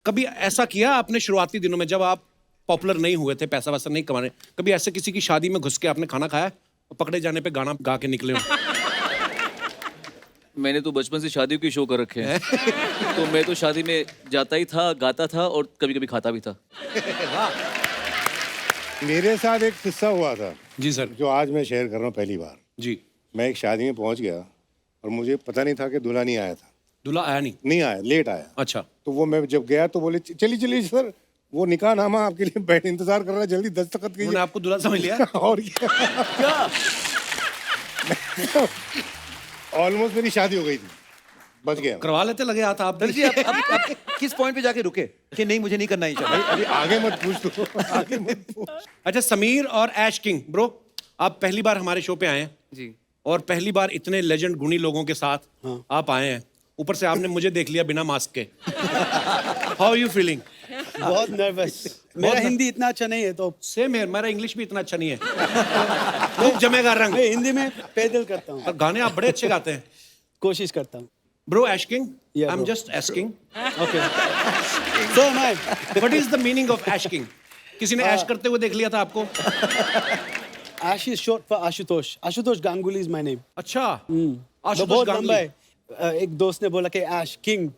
कभी ऐसा किया आपने शुरुआती दिनों में जब आप पॉपुलर नहीं हुए थे, पैसा वैसा नहीं कमाने, कभी ऐसे किसी की शादी में घुस के आपने खाना खाया और पकड़े जाने पे गाना गा के निकले हो? मैंने तो बचपन से शादियों के शो कर रखे हैं तो मैं तो शादी में जाता ही था, गाता था और कभी कभी खाता भी था। मेरे साथ एक किस्सा हुआ था जी सर। जो आज मैं शेयर कर रहा हूँ पहली बार। जी। मैं एक शादी में पहुंच गया और मुझे पता नहीं था कि दूल्हा नहीं आया था। दूल्हा आया नहीं? नहीं आया, लेट आया। अच्छा। तो वो मैं जब गया तो बोले चलिए चलिए सर, वो निकाह नामा आपके लिए बैठ इंतजार कर रहा है, जल्दी दस्तखत उन्होंने कीजिए। आपको दूल्हा समझ लिया? और क्या ऑलमोस्ट मेरी शादी हो गई थी, बच गया। करवा लेते लगे हाथ आप भी। जी आप किस पॉइंट पे जाके रुके कि नहीं मुझे नहीं करना ही चाहिए? अभी आगे मत पूछ तू, आगे मत पूछ। अच्छा, समीर और ऐश किंग ब्रो, आप पहली बार हमारे शो पे आए हैं जी। और पहली बार इतने लेजेंड गुणी लोगों के साथ आप आए हैं, ऊपर से आपने मुझे देख लिया बिना मास्क के। How are you feeling? बहुत नर्वस। मेरा हिंदी इतना अच्छा नहीं है तो सेम है, मेरा इंग्लिश भी इतना अच्छा नहीं है। खूब जमेगा रंग। मैं हिंदी में पैदल करता हूँ, और गाने आप बड़े अच्छे गाते हैं कोशिश करता हूँ। Bro. Ash King, Yeah, I am bro. Just asking, okay so मैं what is the meaning of Ash King? किसी ने ऐश करते हुए देख लिया था आपको? Ash is short for Ashutosh. Ashutosh Ganguly is my name. अच्छा, तो आशुतोष बहुत लंबा गांगुली। है। एक दोस्त ने बोला कि Ash King,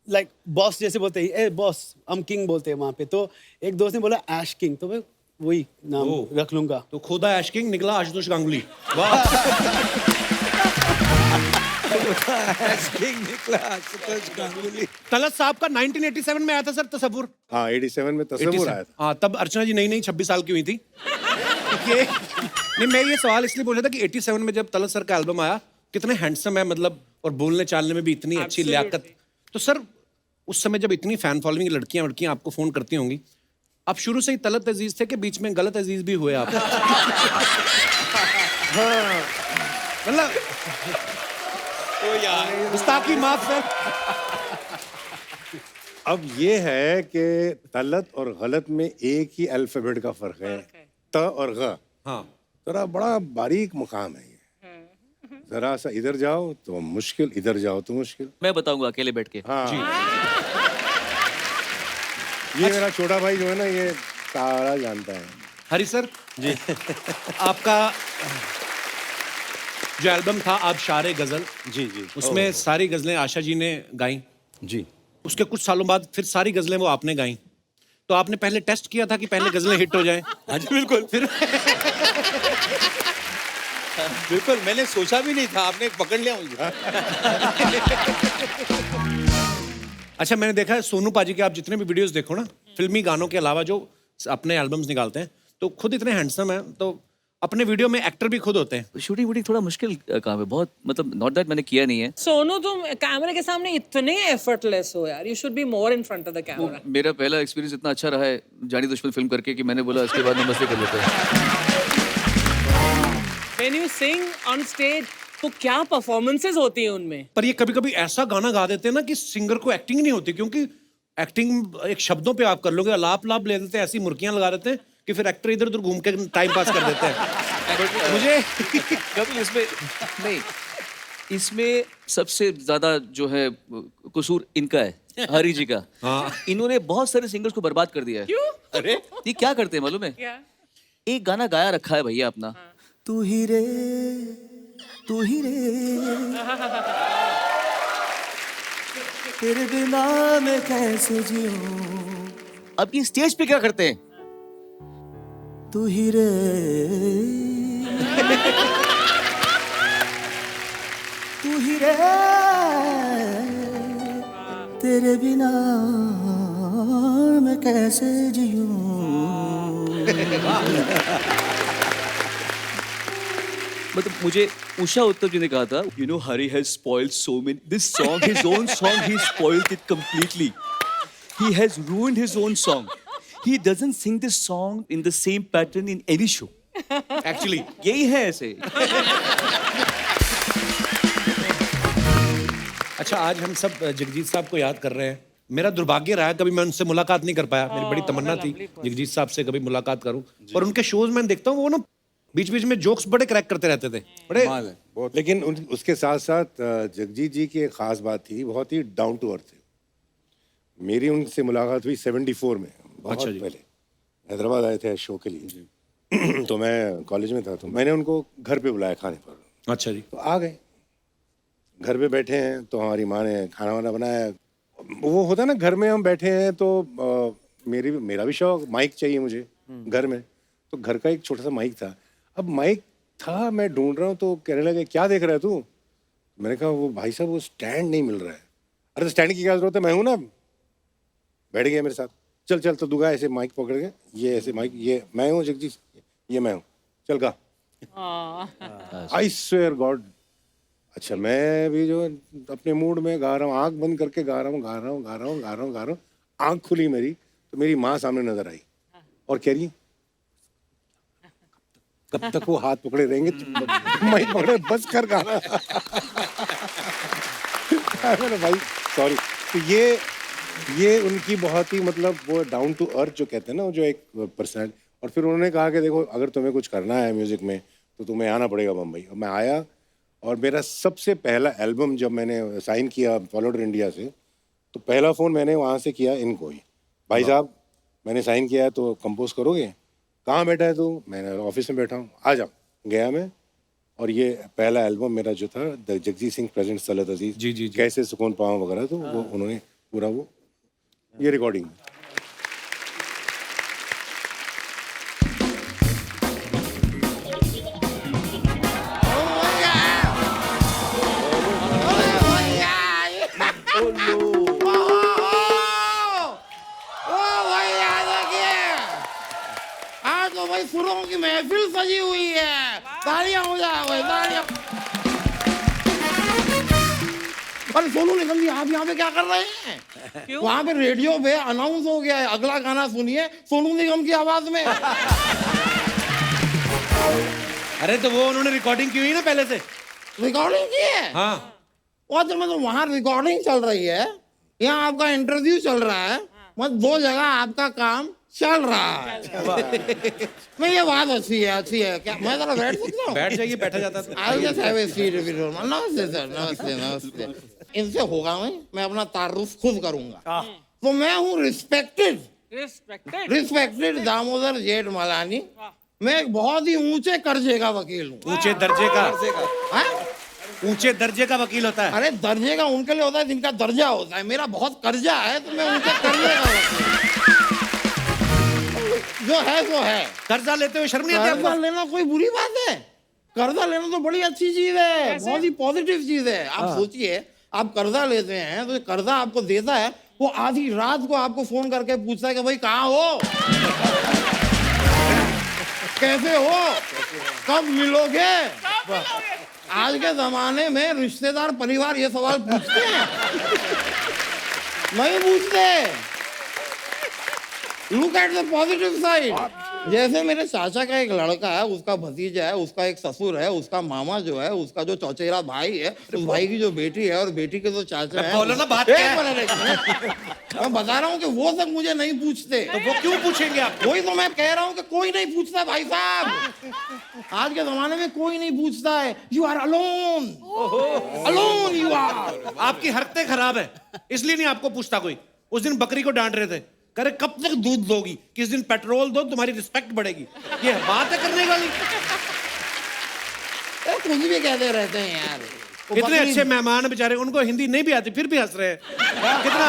लाइक बॉस जैसे बोलते हैं, ए बॉस हम किंग बोलते हैं वहाँ पे। तो एक दोस्त ने बोला Ash King, तो मैं वही नाम ओह। रख लूंगा। तो खुदा ऐश किंग निकला आशुतोष गांगुली। वाह। तलत साहब का 1987 में आया था सर तसव्वुर। हाँ 87 में तस्वीर आया था। हाँ, तब अर्चना जी नई नई 26 साल की हुई थी। ये नहीं, मैं ये सवाल इसलिए पूछ रहा था कि 87 में जब तलत सर का एल्बम आया, कितने हैंडसम है मतलब, और बोलने चालने में भी इतनी अच्छी लियाकत। तो सर उस समय जब इतनी फैन फॉलोइंग लड़कियां आपको फोन करती होंगी, आप शुरू से ही तलत अजीज थे कि बीच में गलत अजीज भी हुए आप? मतलब गुस्ताखी माफ सर। अब ये है कि तलत और गलत में एक ही अल्फाबेट का फर्क है, त और ग। हाँ, जरा बड़ा बारीक मुकाम है ये। जरा सा इधर जाओ तो मुश्किल, इधर जाओ तो मुश्किल। मैं बताऊंगा अकेले बैठ के। हाँ ये मेरा छोटा भाई जो है ना, ये सारा जानता है। हरी सर जी, आपका जो एल्बम था आप शारे गजल, जी जी उसमें सारी गजलें आशा जी ने गाई। जी। उसके कुछ सालों बाद फिर सारी गजलें वो आपने गाई। तो आपने पहले टेस्ट किया था कि पहले गजलें हिट हो जाएं? हाँ जी बिल्कुल। फिर बिल्कुल, मैंने सोचा भी नहीं था, आपने पकड़ लिया मुझे। अच्छा, मैंने देखा है सोनू पाजी के आप जितने भी वीडियोस देखो ना, फिल्मी गानों के अलावा जो अपने एल्बम्स निकालते हैं, तो खुद इतने हैंडसम हैं, तो अपने वीडियो में एक्टर भी खुद होते हैं। शूटिंग वूटिंग थोड़ा मुश्किल काम है बहुत, मतलब नॉट दैट मैंने किया नहीं है। सोनू तुम कैमरे के सामने इतने एफर्टलेस हो यार, you should be more in front of the camera. मेरा पहला एक्सपीरियंस इतना अच्छा रहा है जानी दुश्मन फिल्म करके कि मैंने बोला इसके बाद नमस्ते कर लेते हैं। When you sing on stage तो क्या परफॉर्मेंसेस होती है उनमें। पर ये कभी कभी ऐसा गाना गा देते हैं ना कि सिंगर को एक्टिंग नहीं होती, क्योंकि एक्टिंग एक शब्दों पे आप कर लोगे, अलाप लाप ले देते हैं, ऐसी मुर्कियां लगा देते हैं कि फिर एक्टर इधर उधर घूम के टाइम पास कर देते हैं। मुझे कभी इसमें नहीं, इसमें सबसे ज्यादा जो है कसूर इनका है, हरी जी का। हाँ। इन्होंने बहुत सारे सिंगर्स को बर्बाद कर दिया है। क्यों? अरे ये क्या करते हैं मालूम है? क्या? एक गाना गाया रखा है भैया अपना, तू ही रे तू ही रे, तेरे बिना मैं कैसे जियूं। अब ये स्टेज पे क्या करते हैं? तू ही रे तू ही रे, तेरे बिना मैं कैसे जियूं। मतलब मुझे उषा उत्तम जी ने कहा था, you know Hari has spoiled so many, this song his own song, he spoiled it completely, he has ruined his own song, he doesn't sing this song in the same pattern in any show. Actually यही है ऐसे। अच्छा, आज हम सब जगजीत साहब को याद कर रहे हैं। मेरा दुर्भाग्य रहा, कभी मैं उनसे मुलाकात नहीं कर पाया। मेरी बड़ी तमन्ना थी जगजीत साहब से कभी मुलाकात करूं, और उनके शोज में देखता हूँ वो ना बीच बीच में जोक्स बड़े क्रैक करते रहते थे, बड़े। बहुत। लेकिन उसके साथ साथ जगजीत जी की एक खास बात थी, बहुत ही डाउन टू अर्थ थे। मेरी उनसे मुलाकात हुई 74 में, बहुत अच्छा जी। पहले। हैदराबाद आए थे शो के लिए। तो मैं कॉलेज में था, तो मैंने उनको घर पे बुलाया खाने पर। अच्छा जी। तो आ गए, घर पे बैठे हैं, तो हमारी माँ ने खाना वाना बनाया। वो होता है ना, घर में हम बैठे हैं तो मेरा भी शौक, माइक चाहिए मुझे घर में। तो घर का एक छोटा सा माइक था। अब माइक था, मैं ढूंढ रहा हूँ, तो कहने लगे क्या देख रहा है तू? मैंने कहा वो भाई साहब वो स्टैंड नहीं मिल रहा है। अरे तो स्टैंड की क्या जरूरत है, मैं हूं ना। बैठ गया मेरे साथ, चल चल। तो दूंगा ऐसे माइक पकड़ के, ये ऐसे माइक, ये मैं हूँ जगदीश, ये मैं हूँ, चल गा। I swear God. अच्छा, मैं भी जो अपने मूड में गा रहा हूँ, आंख बंद करके गा रहा हूँ। आंख खुली मेरी, तो मेरी माँ सामने नजर आई और कह रही कब तक वो हाथ पकड़े रहेंगे, माइक पकड़े, बस कर गाना। अरे भाई सॉरी। तो ये उनकी बहुत ही मतलब वो डाउन टू अर्थ जो कहते हैं ना, वो जो एक पर्सनल। और फिर उन्होंने कहा कि देखो अगर तुम्हें कुछ करना है म्यूजिक में तो तुम्हें आना पड़ेगा बम्बई। और मैं आया, और मेरा सबसे पहला एल्बम जब मैंने साइन किया फॉलोड इंडिया से, तो पहला फ़ोन मैंने वहाँ से किया इनको ही, भाई साहब मैंने साइन किया है तो कंपोज करोगे? कहाँ बैठा है तू? मैंने ऑफिस में बैठा हूँ, आ जाओ। गया मैं, और ये पहला एल्बम मेरा जो था द जगजीत सिंह प्रेजेंट तलत अजीज, जी। कैसे सुकून पाऊँ वगैरह, तो वो उन्होंने पूरा वो ये रिकॉर्डिंग। आज तो भाई सुरों की महफिल सजी हुई है, तालियां हो जाए भाई, तालियां। अरे सोनू निगम जी, आप यहाँ पे क्या कर रहे हैं? वहाँ पे रेडियो पे अनाउंस हो गया है, अगला गाना सुनिए सोनू निगम की आवाज में। अरे तो वो उन्होंने रिकॉर्डिंग की हुई ना पहले से। रिकॉर्डिंग की है? हाँ। और जब मतलब वहाँ रिकॉर्डिंग चल रही है, यहाँ आपका इंटरव्यू चल रहा है, मतलब दो जगह आपका काम चल रहा है। नहीं, ये बात अच्छी है। क्या मैं जरा बैठ सकता हूँ? बैठ जाइए, बैठा जाता है। I'll just have a seat if you don't mind. नमस्ते सर, नमस्ते। इनसे होगा नहीं, मैं अपना तारुफ खुद करूंगा। तो मैं हूँ रिस्पेक्टेड दामोदर जेठमलानी। मैं एक बहुत ही ऊंचे कर्जे का वकील हूँ। ऊंचे दर्जे का, हाँ? ऊंचे दर्जे का वकील होता है। अरे दर्जे का उनके लिए होता है जिनका दर्जा होता है। मेरा बहुत कर्जा है, तो मैं ऊंचे कर्जे का वकील। जो है सो है। कर्जा लेते हुए शर्म नहीं आती कर्जा आपको? लेना कोई बुरी बात है? कर्जा लेना तो बड़ी अच्छी चीज है, बहुत ही पॉजिटिव चीज है। आप सोचिए, आप कर्जा लेते हैं तो कर्जा आपको देता है, वो आधी रात को आपको फोन करके पूछता है कि भाई कहाँ हो, कैसे हो, कब मिलोगे। आज के जमाने में रिश्तेदार परिवार ये सवाल पूछते हैं? नहीं पूछते। Look at the positive side. जैसे मेरे चाचा का एक लड़का है, उसका भतीजा है, उसका एक ससुर है, उसका मामा जो है, उसका जो चौचेरा भाई है, उस भाई की जो बेटी है, और बेटी के जो चाचा है। बोलो ना बात क्या है? मैं बता रहा हूँ कि वो सब मुझे नहीं पूछते। तो वो क्यों पूछेंगे आप? वही तो मैं कह रहा हूँ कि कोई नहीं पूछता भाई साहब। आज के जमाने में कोई नहीं पूछता है। You are alone, alone you are. आपकी हरकतें खराब है, इसलिए नहीं आपको पूछता कोई। उस दिन बकरी को डांट रहे थे, कह रहे कब तक दूध दोगी, किस दिन पेट्रोल दो तुम्हारी रिस्पेक्ट बढ़ेगी। ये बात है करने वाली? कुछ भी कहते रहते हैं यार। इतने अच्छे मेहमान बेचारे, उनको हिंदी नहीं भी आती, फिर भी हंस रहे हैं। कितना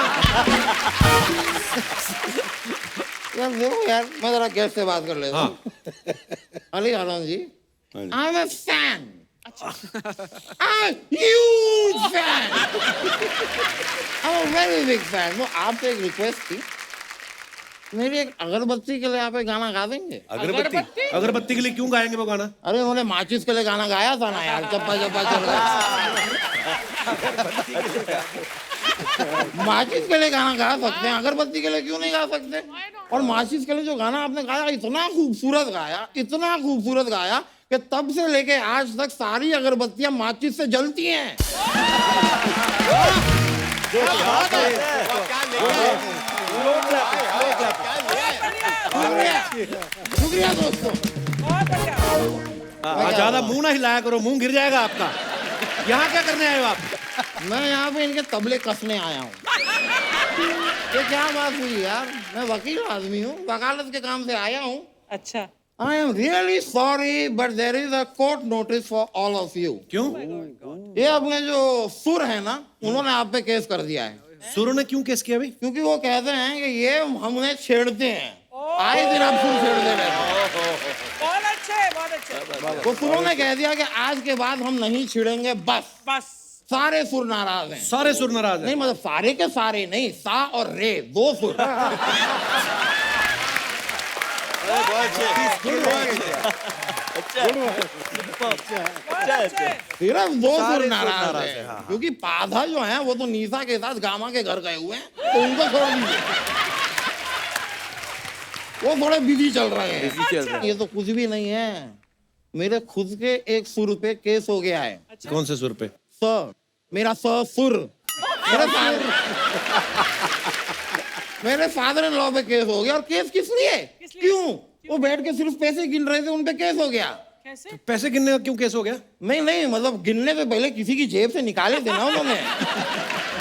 यार देखो यार, मैं जरा गेस्ट से बात कर लेता हूँ। Ali Anand ji, I am a fan, I huge fan, I am very big fan. वो आपसे एक रिक्वेस्ट थी, मेरी एक अगरबत्ती के लिए आप एक गाना गा देंगे? अगरबत्ती? अगरबत्ती के लिए क्यों गाएंगे वो गाना? अरे उन्होंने माचिस के लिए गाना गाया था ना यार, चप्पा चप्पा चल रहा। माचिस के लिए गाना गा सकते हैं, अगरबत्ती के लिए क्यों नहीं गा सकते? और माचिस के लिए जो गाना आपने गाया, इतना खूबसूरत गाया कि तब से लेके आज तक सारी अगरबत्तियां माचिस से जलती हैं। शुक्रिया दोस्तों। ज्यादा मुंह ना हिलाया करो, मुंह गिर जाएगा आपका। यहाँ क्या करने आए हो आप? मैं यहाँ पे इनके तबले कसने आया हूँ। ये क्या बात हुई यार? मैं वकील आदमी हूँ, वकालत के काम से आया हूँ. अच्छा. I am really sorry, but there is a court notice for all of you. क्यों? ये अपने जो सुर है ना, उन्होंने आप पे केस कर दिया है. सुरों ने क्यों केस किया भाई? क्योंकि वो कहते हैं कि ये हमने छेड़ते हैं. आए दिन आप सुर छेड़ते रहते हैं. बहुत अच्छे, बहुत अच्छे. वो सुरों ने कह दिया कि आज के बाद हम नहीं छेड़ेंगे, बस. बस. सारे सुर नाराज हैं. सारे सुर नाराज हैं. नहीं मतलब सारे के सारे नहीं, सा और रे दो सुर. सिर्फ दो सुर नाराज है. क्योंकि पाधा जो है वो तो निशा के साथ गामा के घर गए हुए हैं, तो उनको छोड़ दीजिए. वो थोड़े बिजी चल रहे हैं. ये तो कुछ भी नहीं है. मेरे खुद के एक सुर पे केस हो गया है. कौन से सुर पे? सर, मेरा सुर. मेरे फादर इन लॉ पे केस हो गया. और केस किस लिए? क्यों? वो बैठ के सिर्फ पैसे गिन रहे थे, उन पे केस हो गया. कैसे? पैसे गिनने का क्यों केस हो गया? नहीं मतलब गिनने से पहले किसी की जेब से निकाले थे ना उन्होंने.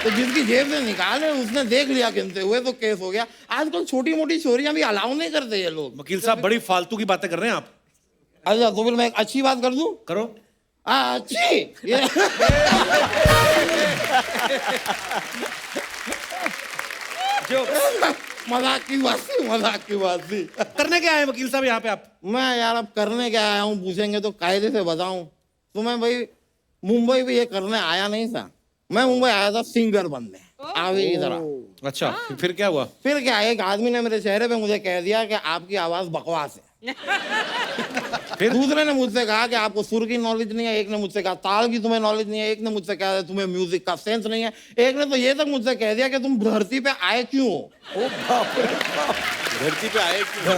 तो जिसकी जेब से निकाले उसने देख लिया गिनते हुए, तो केस हो गया. आजकल छोटी मोटी चोरियां भी अलाउ नहीं करते ये लोग. वकील साहब बड़ी फालतू की बातें कर रहे हैं आप. अच्छा तो फिर मैं एक अच्छी बात कर दूं? करो. अच्छी ये मजाक की बात थी. करने क्या आए वकील साहब यहाँ पे आप? मैं यार अब करने क्या आया हूँ पूछेंगे तो कायदे से बताऊं तो मैं भाई मुंबई भी ये करने आया नहीं था. मैं मुंबई आया था सिंगर बनने. आवे इधर. अच्छा फिर क्या हुआ? फिर क्या, एक आदमी ने मेरे चेहरे पे मुझे कह दिया कि आपकी आवाज बकवास है. फिर? दूसरे ने मुझसे कहा कि आपको सुर की नॉलेज नहीं है. एक ने मुझसे कहा ताल की तुम्हें नॉलेज नहीं है. एक ने मुझसे कहा तुम्हें म्यूजिक का सेंस नहीं है. एक ने तो ये तक मुझसे कह दिया कि तुम धरती पे आए क्यों हो. धरती पे आए क्यों?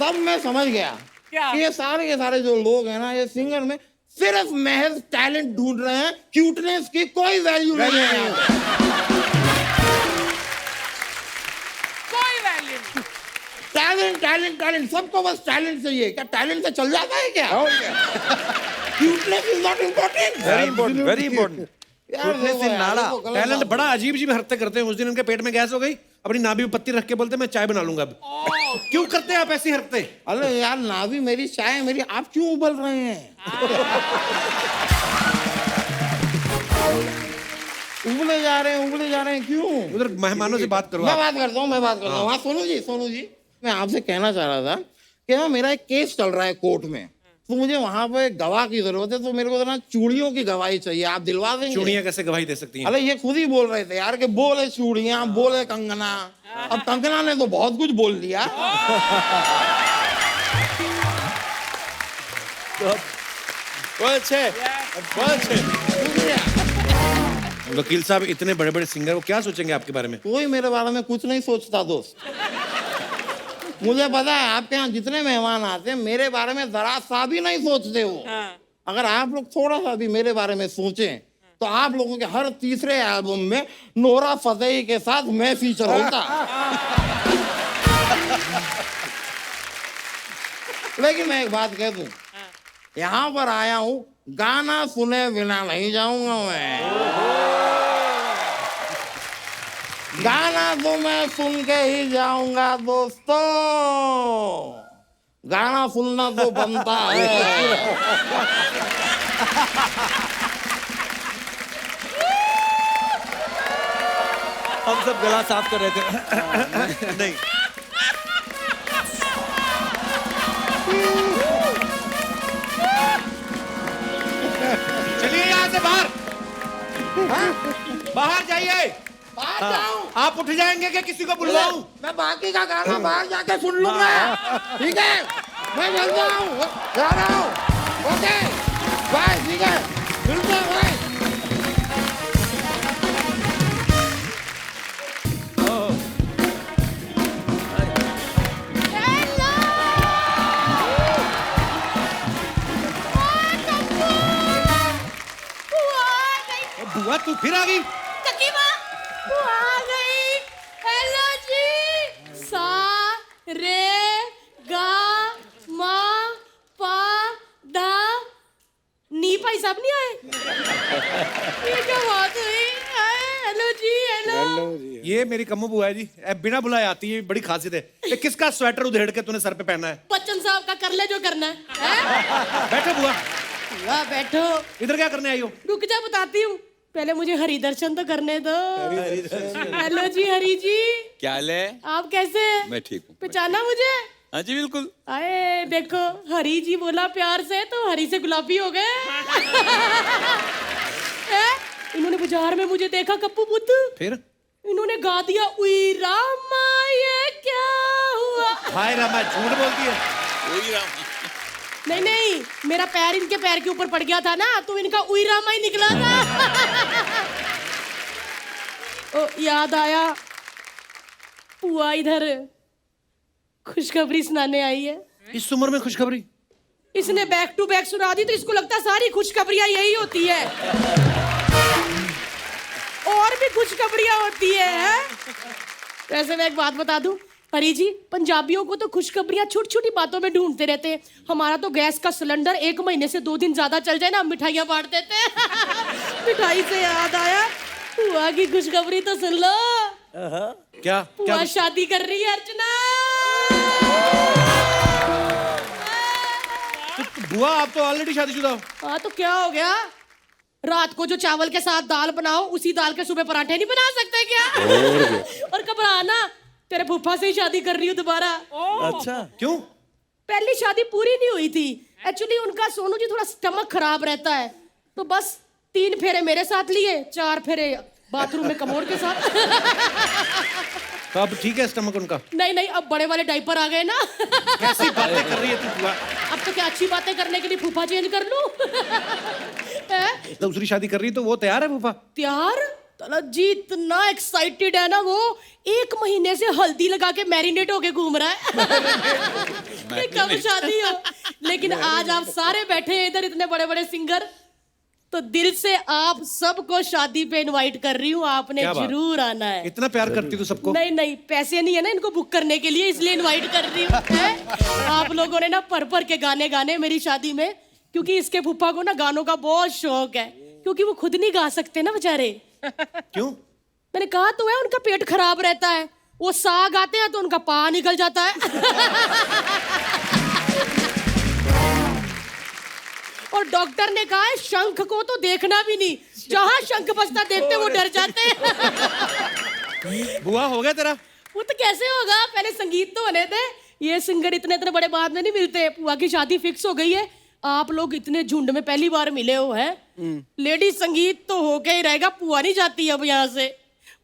तब मैं समझ गया क्या? कि ये सारे जो लोग हैं ना, ये सिंगर में सिर्फ महज टैलेंट ढूंढ रहे हैं. क्यूटनेस की कोई वैल्यू नहीं है यहाँ पे. कोई वैल्यू नहीं. टैलेंट सबको बस टैलेंट चाहिए. क्या टैलेंट से चल जाता है क्या? Cuteness is not important. Very important. Talent बड़ा अजीब अजीब हरकतें करते हैं. उस दिन इनके पेट में गैस हो गई, अपनी नाभि में पत्ती रख के बोलते मैं चाय बना लूंगा अब. क्यों करते हैं आप ऐसी हरकतें? अरे यार नाभि मेरी चाय मेरी, आप क्यों उबल रहे हैं? उबले जा रहे हैं क्यों? उधर मेहमानों से बात करो मैं आप. बात करता हूँ. हाँ सोनू जी मैं आपसे कहना चाह रहा था कि ना मेरा एक केस चल रहा है कोर्ट में. तो मुझे वहां पे गवाह की जरूरत है. तो मेरे को ना चूड़ियों की गवाही चाहिए. आप दिलवा देंगे? चूड़ियां कैसे गवाही दे सकती हैं? अरे ये खुद ही बोल रहे थे यार कि बोले चूड़ियां बोले कंगना. अब कंगना ने तो बहुत कुछ बोल दिया. बहुत अच्छे. वकील साहब इतने बड़े बड़े सिंगर, वो क्या सोचेंगे आपके बारे में? कोई मेरे बारे में कुछ नहीं सोचता दोस्त. मुझे पता है आपके यहाँ जितने मेहमान आते हैं मेरे बारे में जरा सा भी नहीं सोचते हो. अगर आप लोग थोड़ा सा भी मेरे बारे में सोचें तो आप लोगों के हर तीसरे एल्बम में नोरा फतेही के साथ मैं फीचर होता. लेकिन मैं एक बात कह दूं, यहाँ पर आया हूं गाना सुने बिना नहीं जाऊंगा मैं. गाना तो मैं सुन के ही जाऊंगा दोस्तों. गाना सुनना तो बनता है. हम सब गला साफ कर रहे थे. नहीं. चलिए यहाँ से बाहर. बाहर जाइए. बाहर जाऊं? आप उठ जाएंगे कि किसी को बुलवाऊं? मैं बाकी का गाना बाहर जाके सुन लूंगा. ठीक है मैं चलता हूँ, जा रहा हूँ. Okay bye. ठीक है मिलते हैं भाई. बुआ तू फिर आ गई. आ गई. हेलो जी. सा रे गा मा पा दा नी. भाई साहब नहीं आए? ये क्या बात हुई? हेलो जी. हेलो ये मेरी कम्मू बुआ है जी, ए, बिना बुलाए आती है, बड़ी खासियत है। ये किसका स्वेटर उधेड़ के तूने सर पे पहना है? बच्चन साहब का कर ले जो करना है। बैठो बुआ, वाह बैठो। इधर क्या करने आई हो? रुक जा बताती हूँ, पहले मुझे हरि दर्शन तो करने दो। हेलो जी हरि जी, क्या हाल है? आप कैसे हैं? मैं ठीक हूँ। पहचाना मुझे? हाँ जी बिल्कुल। आए देखो, हरि जी बोला प्यार से तो हरि से गुलाबी हो गए। इन्होंने बाजार में मुझे देखा कप्पू बुद्ध, फिर इन्होंने गा दिया उई रामा ये क्या हुआ। हाय रामा, झूठ बोलती है। वही राम। नहीं नहीं, मेरा पैर इनके पैर के ऊपर पड़ गया था ना, तो इनका उई रामा ही निकला था। ओ याद आया, पुआ इधर खुशखबरी सुनाने आई है। इस उम्र में खुशखबरी? इसने बैक टू बैक सुना दी तो इसको लगता है सारी खुशखबरियां यही होती है। और भी खुशखबरियां होती है। वैसे मैं एक बात बता दूं हरी जी, पंजाबियों को तो खुशखबरियां छोटी छोटी बातों में ढूंढते रहते हैं। हमारा तो गैस का सिलेंडर 1 महीने से 2 दिन ज्यादा चल जाए ना, हम मिठाइयां बांट देते हैं। मिठाई से याद आया, हुआ की खुशखबरी तो सुन लो। क्या हुआ शादी कर रही है अर्चना। बुआ आप तो ऑलरेडी शादीशुदा हो। हाँ तो क्या हो गया, रात को जो चावल के साथ दाल बनाओ उसी दाल के सुबह पराठे नहीं बना सकते क्या? और घबराना, तेरे फूफा से ही शादी कर रही हूँ दोबारा। अच्छा, क्यों? पहली शादी पूरी नहीं हुई थी एक्चुअली, उनका सोनू जी थोड़ा स्टमक खराब रहता है, तो बस 3 फेरे मेरे साथ लिए, 4 फेरे बाथरूम में कमोड के साथ। तो अब ठीक है स्टमक उनका? नहीं नहीं, अब बड़े वाले डायपर आ गए ना। कैसी बातें कर रही है तू बुआ? अब तो क्या अच्छी बातें करने के लिए फूफा चेंज कर लूं? दूसरी शादी कर रही है तो वो तैयार है फूफा? तैयार? तलत जी इतना एक्साइटेड है ना वो, 1 महीने से हल्दी लगा के मैरिनेट होके घूम रहा है। कब शादी हो? लेकिन आज आप सारे बैठे हैं इधर, इतने बड़े बड़े सिंगर, तो दिल से आप सबको शादी पे इनवाइट कर रही हूँ, आपने जरूर आना है। इतना प्यार करती तू सबको? नहीं नहीं, पैसे नहीं है ना इनको बुक करने के लिए, इसलिए इनवाइट कर रही हूँ। आप लोगों ने ना भर के गाने गाने मेरी शादी में, क्योंकि इसके फूफा को ना गानों का बहुत शौक है, क्योंकि वो खुद नहीं गा सकते ना बेचारे। क्यों? मैंने कहा तो है, उनका पेट खराब रहता है, वो सा गाते हैं तो उनका पा निकल जाता है। और डॉक्टर ने कहा है शंख को तो देखना भी नहीं, जहां शंख बजता देखते वो डर जाते हैं। बुआ हो गया तेरा? वो तो कैसे होगा, पहले संगीत तो होने थे, ये सिंगर इतने इतने बड़े बाद में नहीं मिलते। बुआ की शादी फिक्स हो गई है, आप लोग इतने झुंड में पहली बार मिले हो हैं। लेडीज संगीत तो होके ही रहेगा, पुआ नहीं जाती अब यहाँ से।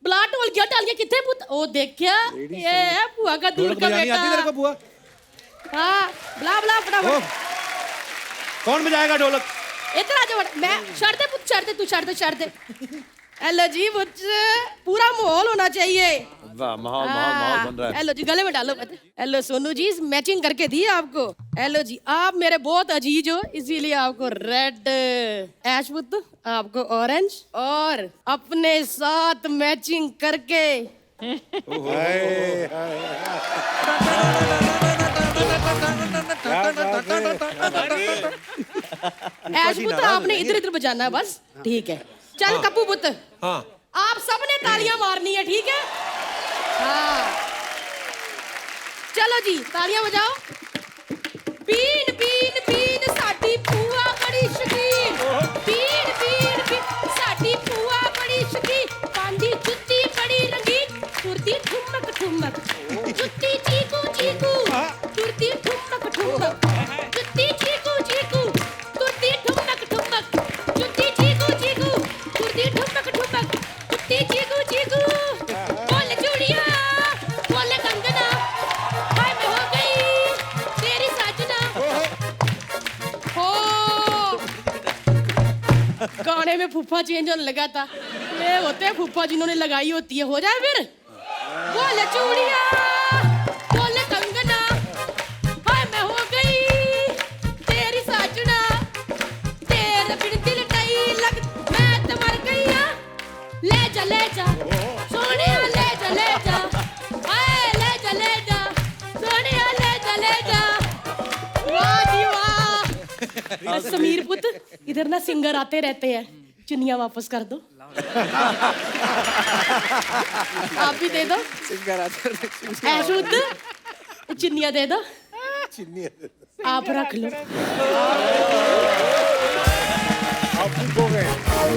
बुला ढोलकिया डालिए कितने पुत, ओ देख क्या ये है पुआ का दूध का बेटा। आती तेरे को बुआ? हाँ बुला बुला फटाफट। कौन बजाएगा ढोलक? इधर आ जा, मैं छड़ दे पुत, छड़ दे तू, छड़ दे छड़ दे। हेलो जी बुच्च, पूरा माहौल होना चाहिए। वाह, माहौल बन रहा है। हेलो जी, गले में डालो। हेलो सोनू जी, मैचिंग करके दी आपको। हेलो जी, आप मेरे बहुत अजीज हो, इसीलिए आपको रेड, ऐश पुत आपको ऑरेंज, और अपने साथ मैचिंग करके ऐश पुत आपने इधर इधर बजाना है बस, ठीक है। चल कप्पू पुत, हाँ आप सबने तालियां मारनी है, ठीक है? हाँ चलो जी, तालियां बजाओ। बीन बीन बीन साडी पुआ बड़ी शकीन, बीन बीन बीन साडी पुआ बड़ी शकीन, पांदी जुत्ती बड़ी रंगीन, तुरती ठुमक ठुमक, जुत्ती चीकू चीकू, तुरती ठुमक ठुमक, जुत्ती चीकू चीकू, तुरती ठुमक ठुमक, जुत्ती चीकू चीकू, तुरती ठुमक ठुमक, जुत्ती चीकू चीकू। बोल चूड़िया, बोल कंगना, हाय मैं हो गई तेरी साजना। हो गाने में फूफा चेंज होने लगा था, ये होते हैं फूफा जिन्होंने लगाई होती है। हो जाए फिर, बोल चूड़िया, बोल कंगना, हाय मैं हो गई तेरी साजना, तेरे बिन दिल नहीं लग, मैं तो मर गई। ले जा सोनिया, ले जा, हाय ले जा सोनिया, ले जा। वाह जी वाह। समीर पुत, इधर ना सिंगर आते रहते हैं, चुन्नियां वापस कर दो। आप भी दे दो ऐश उद चिन्निया दे दो आप रख लो आप बुक हो गए,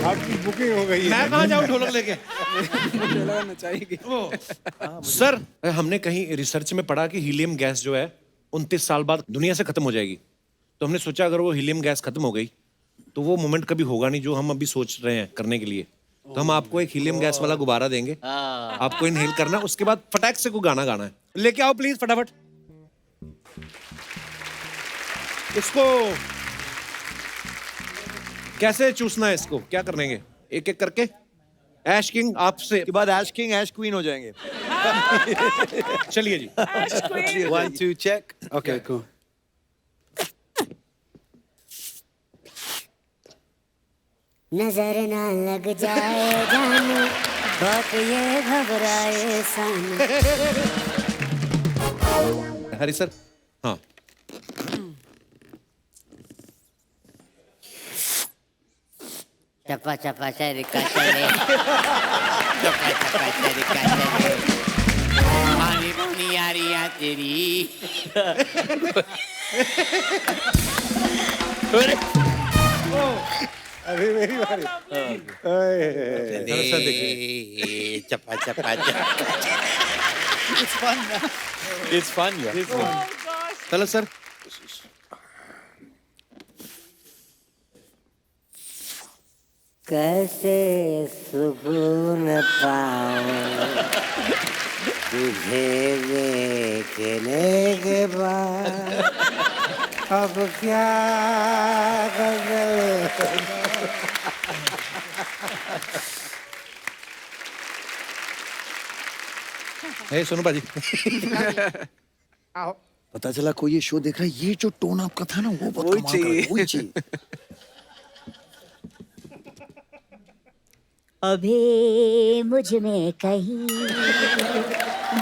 आपकी बुकिंग हो गई है। मैं कहाँ जाऊँ ढोलक लेके? सर हमने कहीं रिसर्च में पढ़ा कि हीलियम गैस जो है 29 साल बाद दुनिया से खत्म हो जाएगी। तो हमने सोचा अगर वो हीलियम गैस खत्म हो गई तो वो मोमेंट कभी होगा नहीं जो हम अभी सोच रहे हैं करने के लिए। तो हम आपको एक हीलियम गैस वाला गुब्बारा देंगे, आपको इनहेल करना है, उसके बाद फटाक से कोई गाना गाना है। लेके आओ प्लीज फटाफट इसको। कैसे चूसना है इसको, क्या करेंगे एक एक करके? ऐश किंग आपसे के बाद ऐश किंग ऐश क्वीन हो जाएंगे। चलिए जी। 1 2 check okay cool नजर ना लग जाए जानू बात ये घबराए सानू। हरी सर हाँ चपा चपा चरिका चले चपा चपा चरिका चले पानी पानी यारियां तेरी। अभी मेरी बारी। चप्पा चप्पा It's fun, yeah. चलो सर। कैसे सुकून पाऊं तुझे देखने के बाद अब क्या हे सोनू बाजी पता चला कोई ये शो देख रहा है, ये जो टोन आपका था ना वो बहुत कमाल का है, वही चाहिए। अभी मुझ में कहीं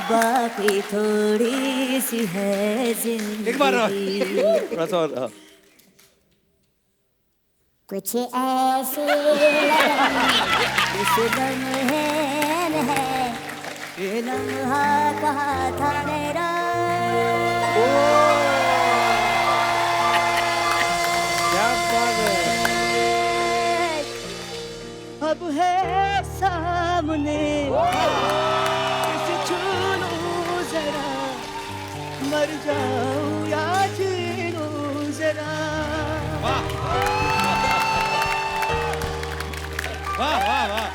बाकी थोड़ी सी है जिंदगी। एक बार थोड़ा सा और, हाँ। कुछ ऐसे इस लम्हे में है ये लम्हा कहाँ था मेरा। अब है सामने इसे छू लूं जरा मर जाऊं या जी लूं जरा। वाह वाह वाह।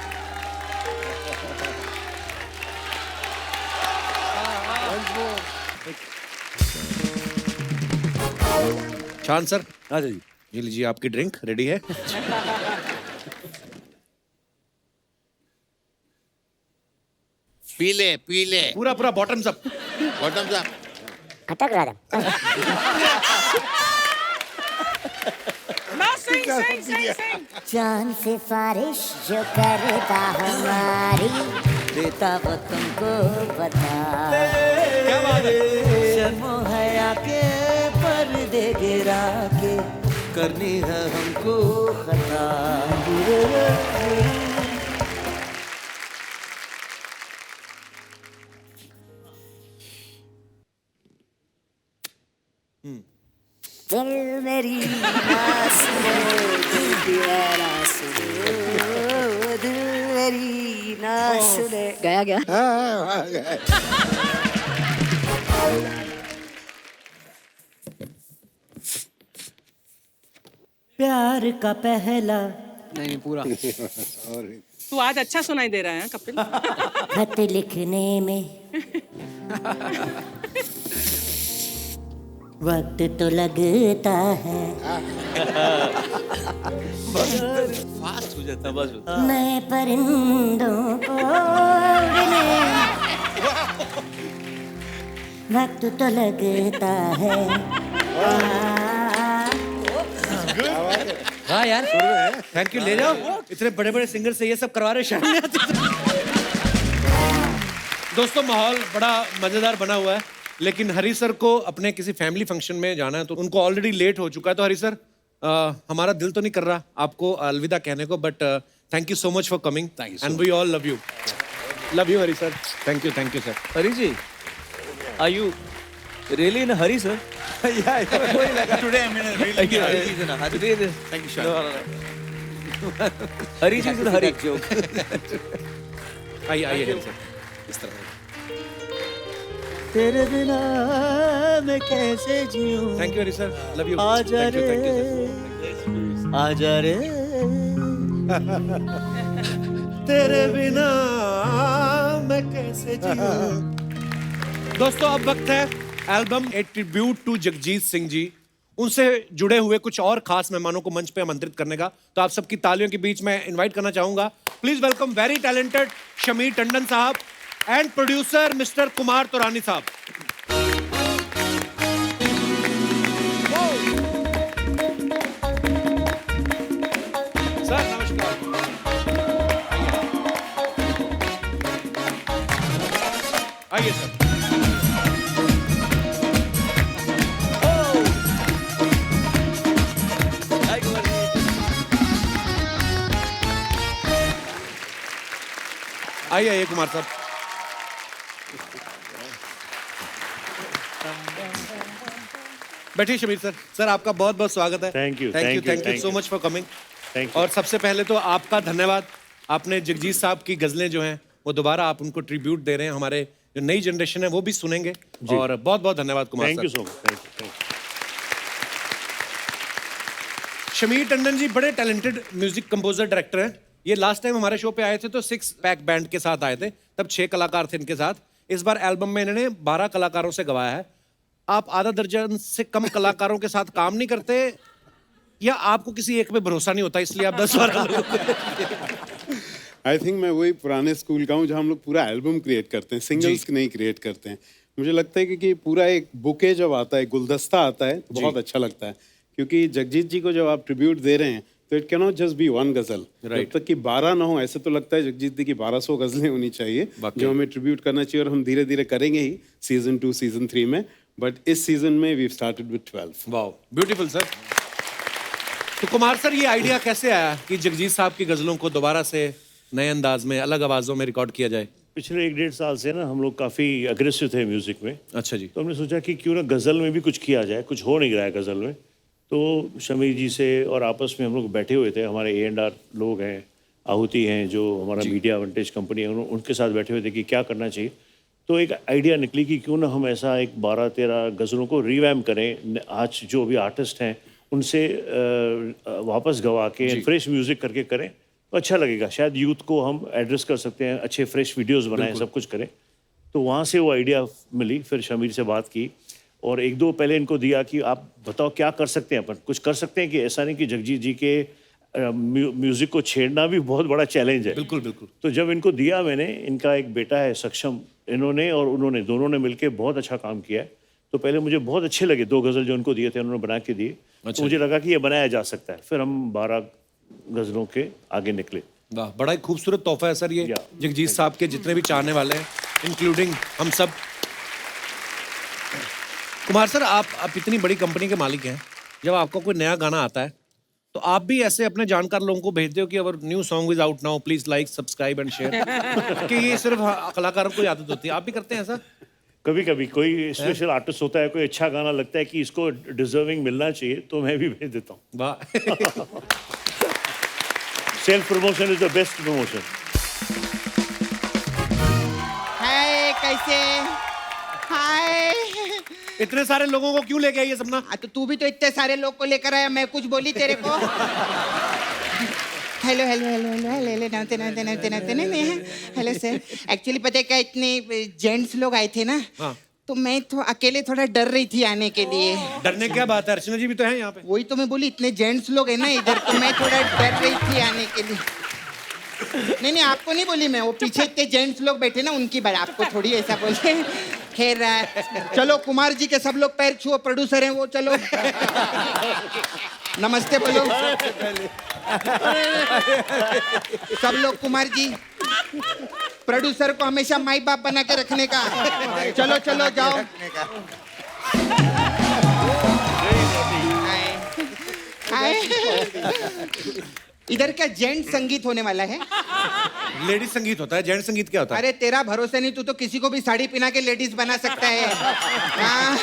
शान सर हाँ जी ये लीजिए आपकी ड्रिंक रेडी है। पी ले पूरा पूरा बॉटम्स अप। Bottoms up. खटक रहा था। Now sing. चांद सिफारिश जो करता हमारी देता वो तुमको बता। क्या बात है। शर्मो हया के पर्दे गिरा के करनी है हमको खता। दिल मेरी ना सुने दिल तेरा सुने दिल मेरी ना सुने। गया प्यार का पहला नहीं पूरा तू आज अच्छा सुनाई दे रहा है कपिल। खत लिखने में वक्त तो लगता है फास्ट हो जाता बस। मैं परिंदों को उड़ने वक्त तो लगता है। हाँ यार थैंक यू ले जाओ। इतने बड़े बड़े सिंगर से ये सब करवा रहे शर्म नहीं आती। दोस्तों माहौल बड़ा मजेदार बना हुआ है लेकिन हरी सर को अपने किसी फैमिली फंक्शन में जाना है तो उनको ऑलरेडी लेट हो चुका है। तो हरी सर हमारा दिल तो नहीं कर रहा आपको अलविदा कहने को but Thank you so much for coming. Thank you so And we all love you. Love you, Hari sir. Thank you, sir. Hari ji, are you really in a hurry, sir? Today I'm in a really Today is in a hurry. Thank you, Sean. No. Hari ji is in a hurry. आइए Hari sir. इस तरह. तेरे बिना मैं कैसे जीऊं? Thank you, Hari sir. Love you. आजा Thank you, रे, sir. आजा रे, तेरे बिना मैं कैसे जीऊं? दोस्तों अब वक्त है album a tribute to Jagjit Singh ji उनसे जुड़े हुए कुछ और खास मेहमानों को मंच पे आमंत्रित करने का। तो आप सबकी तालियों के बीच में इनवाइट करना चाहूंगा। Please welcome very talented Shamir Tandon साहब and producer mister Kumar Torani साहब। सर नमस्कार। आइए सर। आइए कुमार साहब। बैठिए शमीर सर। सर आपका बहुत बहुत स्वागत है। Thank you, thank thank you you, thank you thank so you. Much for coming. Thank you. और सबसे पहले तो आपका धन्यवाद। आपने जगजीत साहब की गजलें जो हैं वो दोबारा आप उनको ट्रिब्यूट दे रहे हैं। हमारे जो नई जनरेशन है वो भी सुनेंगे। और बहुत बहुत धन्यवाद Kumar thank sir. You so much. Thank you. Shamir Tandon ji बड़े टैलेंटेड म्यूजिक कंपोजर डायरेक्टर हैं। ये लास्ट टाइम हमारे शो पे आए थे तो 6 पैक बैंड के साथ आए थे, तब 6 कलाकार थे इनके साथ। इस बार एल्बम में इन्होंने 12 कलाकारों से गवाया है। आप आधा दर्जन से कम कलाकारों के साथ काम नहीं करते या आपको किसी एक पे भरोसा नहीं होता इसलिए आप 10-12 आई थिंक मैं वही पुराने स्कूल का हूँ जहाँ हम लोग पूरा एल्बम क्रिएट करते हैं, सिंगल्स नहीं क्रिएट करते हैं। मुझे लगता है कि पूरा एक बुके जब आता है, गुलदस्ता आता है तो बहुत अच्छा लगता है। क्योंकि जगजीत जी को जब आप ट्रिब्यूट दे रहे हैं तो it can not just be one गजल। जब तक कि 12 ना हो, ऐसे तो लगता है जगजीत जी की 1200 गजलें होनी चाहिए जो हमें ट्रिब्यूट करना चाहिए। और हम धीरे धीरे करेंगे ही सीजन 2 सीजन 3 में, बट इस सीजन में we started with 12। Wow beautiful sir. तो कुमार सर ये आइडिया कैसे आया कि जगजीत साहब की गजलों को दोबारा से नए अंदाज में अलग आवाजों में रिकॉर्ड किया जाए? पिछले 1-1.5 साल से ना हम लोग काफ़ी अग्रेसिव थे म्यूज़िक में। अच्छा जी। तो हमने सोचा कि क्यों ना गज़ल में भी कुछ किया जाए, कुछ हो नहीं रहा है गज़ल में। तो शमीर जी से और आपस में हम लोग बैठे हुए थे, हमारे A&R लोग हैं, आहुति हैं जो हमारा मीडिया विंटेज कंपनी है, उनके साथ बैठे हुए थे कि क्या करना चाहिए। तो एक आइडिया निकली कि क्यों ना हम ऐसा एक 12-13 गज़लों को रिवैम्प करें। आज जो भी आर्टिस्ट हैं उनसे वापस गवा के फ्रेश म्यूज़िक करके करें तो अच्छा लगेगा। शायद यूथ को हम एड्रेस कर सकते हैं, अच्छे फ्रेश वीडियोस बनाएं, सब कुछ करें। तो वहाँ से वो आइडिया मिली। फिर शमीर से बात की और 1-2 पहले इनको दिया कि आप बताओ क्या कर सकते हैं, अपन कुछ कर सकते हैं कि ऐसा नहीं कि जगजीत जी के म्यूज़िक को छेड़ना भी बहुत बड़ा चैलेंज है। बिल्कुल बिल्कुल। तो जब इनको दिया मैंने, इनका एक बेटा है सक्षम, इन्होंने और उन्होंने दोनों ने मिलकर बहुत अच्छा काम किया है। तो पहले मुझे बहुत अच्छे लगे 2 गज़ल जो उनको दिए थे, उन्होंने बना के दिए। तो मुझे लगा कि ये बनाया जा सकता है। फिर हम 12 गज़लों के आगे निकले। वाह, बड़ा ही खूबसूरत तोहफा है सर ये जगजीत साहब के जितने भी चाहने वाले हैं, इंक्लूडिंग हम सब। कुमार सर आप इतनी बड़ी कंपनी के मालिक हैं, जब आपका कोई नया गाना आता है तो आप भी ऐसे अपने जानकार लोगों को भेजते हो कि our new song is out now please like subscribe and share कि ये सिर्फ कलाकारों को आदत होती है? आप भी करते हैं ऐसा? कभी कभी कोई स्पेशल आर्टिस्ट होता है, कोई अच्छा गाना लगता है कि इसको डिजर्विंग मिलना चाहिए, तो मैं भी भेज देता हूँ। वाह। Self promotion is the best promotion. Hi, कैसे? हाय। इतने सारे लोगों को क्यों लेके आई है सपना? तो तू भी तो इतने सारे लोग को लेकर आया, मैं कुछ बोली तेरे को? Hello hello hello hello hello नमस्ते नमस्ते नमस्ते नमस्ते हेलो सर। एक्चुअली पता है क्या, इतने जेंट्स लोग आए थे ना, तो मैं तो अकेले थोड़ा डर रही थी आने के लिए। डरने क्या बात है, अर्चना जी भी तो हैं यहाँ पे। वही तो मैं बोली, इतने जेंट्स लोग हैं ना इधर, तो मैं थोड़ा डर रही थी आने के लिए। नहीं आपको नहीं बोली मैं, वो पीछे इतने जेंट्स लोग बैठे ना उनकी बात, आपको थोड़ी ऐसा बोले। खैर चलो, कुमार जी के सब लोग पैर छुओ, प्रोड्यूसर हैं वो, चलो नमस्ते बोलो सब लोग। कुमार जी प्रोड्यूसर को हमेशा माई बाप बना के रखने का। चलो चलो जाओ। इधर क्या जेंट संगीत होने वाला है? लेडीज संगीत होता है, जेंट्स संगीत क्या होता है? अरे तेरा भरोसा नहीं, तू तो किसी को भी साड़ी पहना के लेडीज बना सकता है। हाँ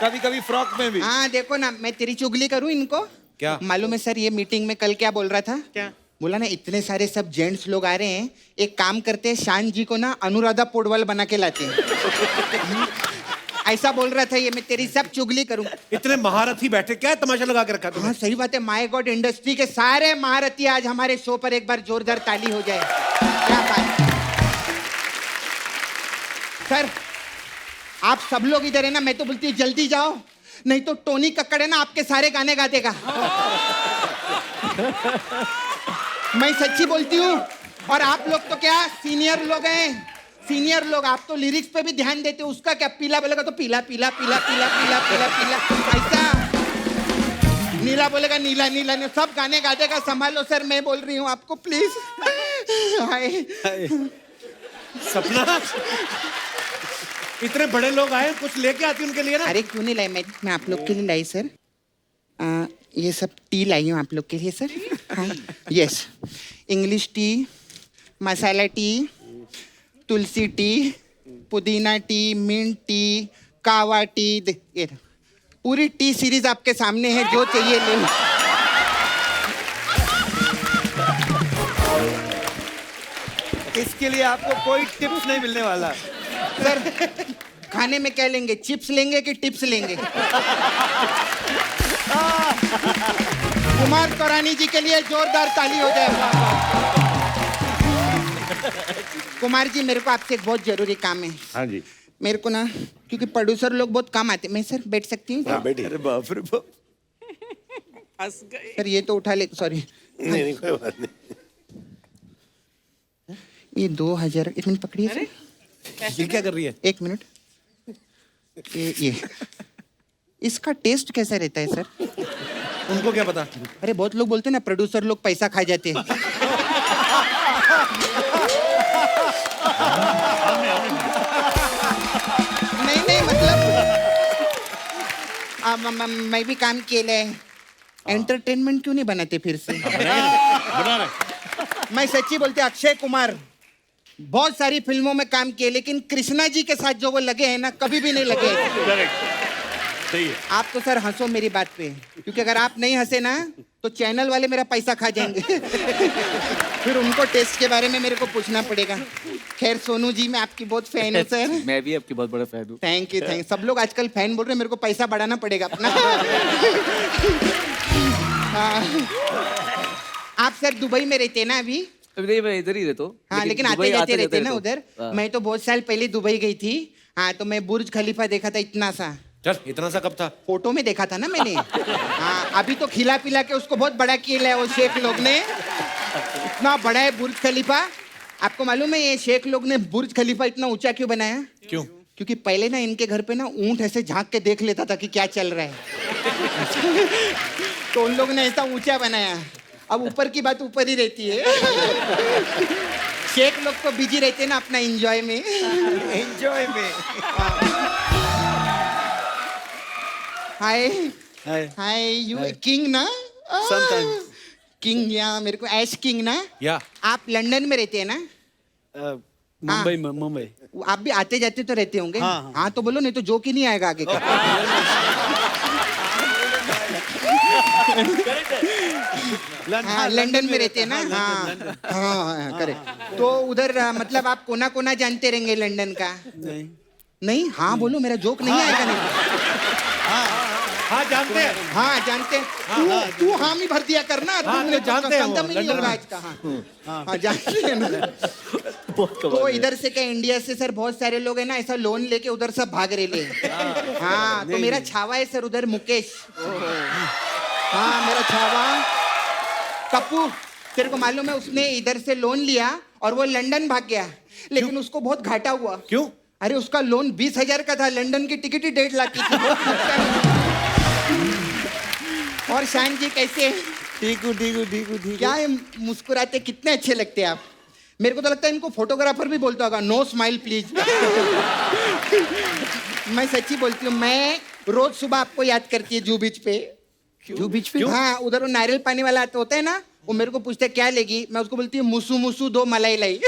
कभी कभी फ्रॉक में भी। हाँ देखो ना, मैं तेरी चुगली करूं इनको? क्या? मालूम है सर, ये मीटिंग में कल क्या बोल रहा था? क्या? बोला ना इतने सारे सब जेंट्स लोग आ रहे हैं, एक काम करते हैं शान जी को ना अनुराधा पोडवाल बना के लाते हैं। ऐसा बोल रहा था ये, मैं तेरी सब चुगली करूं। इतने महारथी बैठे, क्या तमाशा लगा के रखा तुमने? हाँ सही बात है, माय गॉड इंडस्ट्री के सारे महारथी आज हमारे शो पर एक बार जोरदार ताली हो जाए। क्या बात। सर आप सब लोग इधर है ना, मैं तो बोलती हूँ जल्दी जाओ, नहीं तो टोनी कक्कड़ है ना आपके सारे गाने गा देगा। मैं सच्ची बोलती हूँ। और आप लोग तो क्या सीनियर लोग हैं, सीनियर लोग, आप तो लिरिक्स पे भी ध्यान देते हो। उसका क्या पीला बोलेगा तो पीला पीला पीला पीला पीला पीला पीला ऐसा, नीला बोलेगा नीला नीला नीला, सब गाने गा देगा। संभालो सर, मैं बोल रही हूँ आपको प्लीज। हाय सपना, इतने बड़े लोग आए, कुछ लेके आती उनके लिए ना। अरे क्यों नहीं लाई, मैं आप लोग के लिए लाई सर। ये सब टी लाई हूँ आप लोग के लिए सर। हाँ यस, इंग्लिश टी, मसाला टी, तुलसी टी, पुदीना टी, मिंट टी, कावा टी, ये पूरी टी सीरीज आपके सामने है, जो चाहिए ले लो। इसके लिए आपको कोई टिप्स नहीं मिलने वाला। सर खाने में क्या लेंगे, चिप्स लेंगे कि टिप्स लेंगे? कुमार तोरानी जी के लिए जोरदार ताली हो जाए। कुमार जी मेरे को आपसे एक बहुत जरूरी काम है। हाँ जी। मेरे को ना, क्योंकि प्रोड्यूसर लोग बहुत कम आते, मैं सर बैठ सकती हूँ? अरे बाप रे बाप। सर ये तो उठा ले, सॉरी। नहीं नहीं कोई बात नहीं। ये 2000, एक मिनट पकड़िए सर। ये क्या कर रही है? एक मिनट। ये इसका टेस्ट कैसा रहता है सर? उनको क्या पता? अरे बहुत लोग बोलते हैं ना प्रोड्यूसर लोग पैसा खा जाते हैं। नहीं मतलब मैं भी काम केलं है, एंटरटेनमेंट क्यों नहीं बनाते फिर से? मैं सच्ची बोलते, अक्षय कुमार बहुत सारी फिल्मों में काम किए, लेकिन कृष्णा जी के साथ जो वो लगे हैं ना, कभी भी नहीं लगे। सही है। आप तो सर हंसो मेरी बात पे, क्योंकि अगर आप नहीं हंसे ना तो चैनल वाले मेरा पैसा खा जाएंगे। फिर उनको टेस्ट के बारे में मेरे को पूछना पड़ेगा। खैर सोनू जी, मैं आपकी बहुत फैन हूँ सर। मैं भी आपकी बहुत बड़ा फैन हूँ। Thank you. सब लोग आजकल फैन बोल रहे हैं, मेरे को पैसा बढ़ाना पड़ेगा अपना। आप सर दुबई में रहते हैं ना अभी? नहीं, मैं इधर ही रहता हूँ। हाँ लेकिन आते जाते रहते ना उधर। मैं तो बहुत साल पहले दुबई गई थी। हाँ तो मैं बुर्ज खलीफा देखा था, इतना सा। चल इतना सा कब था? फोटो में देखा था ना मैंने। हाँ अभी तो खिला पिला के उसको बहुत बड़ा किया है वो शेख लोग ने। इतना बड़ा है बुर्ज खलीफा। आपको मालूम है ये शेख लोग ने बुर्ज खलीफा इतना ऊंचा क्यों बनाया? क्यों? क्योंकि पहले ना इनके घर पे ना ऊंट ऐसे झांक के देख लेता था कि क्या चल रहा है। तो उन लोग ने ऐसा ऊंचा बनाया। अब ऊपर की बात ऊपर ही रहती है। शेख लोग तो बिजी रहते हैं ना अपना एंजॉय में। एंजॉय में। हाय हाय हाय, यू किंग ना? Sometimes. किंग, या मेरे को ऐश किंग ना? या आप लंदन में रहते हैं ना? मुंबई में, मुंबई। आप भी आते जाते तो रहते होंगे। हाँ, हाँ। हाँ तो बोलो, नहीं तो जोक ही नहीं आएगा आगे का। हाँ, लंदन में रहते हैं ना? हाँ हाँ करेक्ट। तो उधर मतलब आप कोना कोना जानते रहेंगे लंदन का? नहीं नहीं? हाँ बोलो, मेरा जोक नहीं आएगा नहीं। हाँ जानते हैं। हाँ जानते हैं। तू हाँ में भर दिया करना। हाँ, तुमने तो जानते हैं वो, खत्म ही नहीं लंदन होगा में। आज का। हाँ हाँ जानते हैं ना। बहुत तो कमाल है। इधर से क्या इंडिया से सर बहुत सारे लोग हैं ना, ऐसा लोन लेके उधर सब भाग रहे ले। हाँ तो मेरा छावा है सर उधर, मुकेश। हाँ मेरा छावा कपूर। तेरे को मालूम है उसने इधर से लोन लिया और वो लंदन भाग गया, लेकिन उसको बहुत घाटा हुआ। क्यों? अरे उसका लोन 20,000 का था, लंदन की टिकट ही 1.5 लाख की थी। और शान जी कैसे? ठीक हूँ ठीक हूँ ठीक हूँ ठीक। क्या है, मुस्कुराते कितने अच्छे लगते हैं आप। मेरे को तो लगता है इनको फोटोग्राफर भी बोलता होगा, नो स्माइल प्लीज। मैं सच्ची बोलती हूँ, मैं रोज सुबह आपको याद करती है जू बीच पे। क्यों बीच पे? हाँ उधर वो नारियल पानी वाला होता है ना, वो मेरे को पूछते क्या लेगी, मैं उसको बोलती हूँ मुसू मुसू दो मलाई लाई।